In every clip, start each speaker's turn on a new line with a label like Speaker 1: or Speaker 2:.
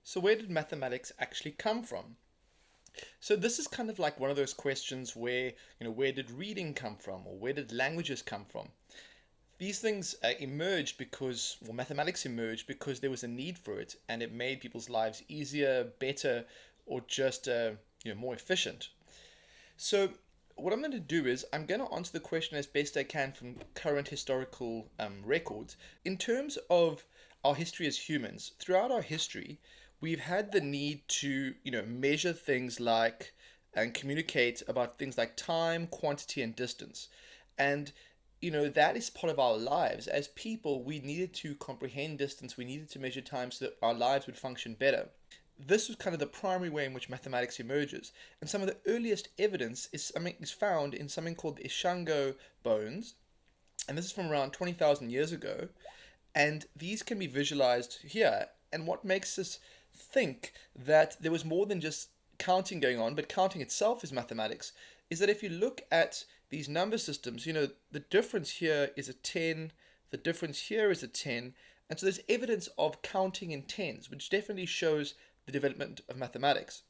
Speaker 1: So where did mathematics actually come from? So this is kind of like one of those questions where, where did reading come from or where did languages come from? These things emerged because, well, mathematics emerged because there was a need for it and it made people's lives easier, better, or just, more efficient. So what I'm going to do is I'm going to answer the question as best I can from current historical records. In terms of our history as humans, throughout our history, we've had the need to, measure things like and communicate about things like time, quantity, and distance. And that is part of our lives. As people, we needed to comprehend distance, we needed to measure time so that our lives would function better. This was kind of the primary way in which mathematics emerges. And some of the earliest evidence is found in something called the Ishango bones. And this is from around 20,000 years ago. And these can be visualized here. And what makes us think that there was more than just counting going on, but counting itself is mathematics, is that if you look at these number systems, the difference here is a 10, the difference here is a 10, and so there's evidence of counting in tens, which definitely shows the development of mathematics.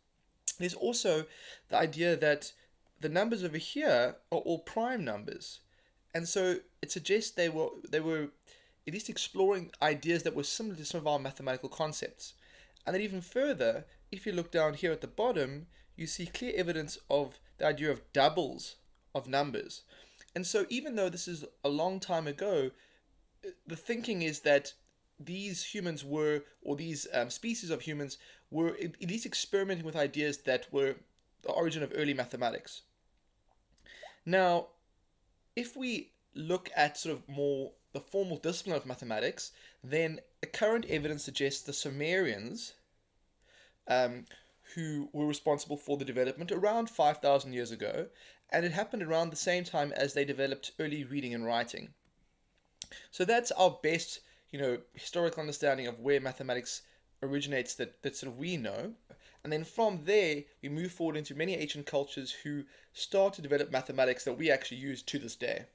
Speaker 1: There's also the idea that the numbers over here are all prime numbers, and so it suggests they were at least exploring ideas that were similar to some of our mathematical concepts. And then even further, if you look down here at the bottom, you see clear evidence of the idea of doubles of numbers. And so even though this is a long time ago, the thinking is that these humans were, or these species of humans were at least experimenting with ideas that were the origin of early mathematics. Now, if we look at sort of more the formal discipline of mathematics, then current evidence suggests the Sumerians, who were responsible for the development around 5,000 years ago, and it happened around the same time as they developed early reading and writing. So that's our best, historical understanding of where mathematics originates that sort of we know. And then from there, we move forward into many ancient cultures who start to develop mathematics that we actually use to this day.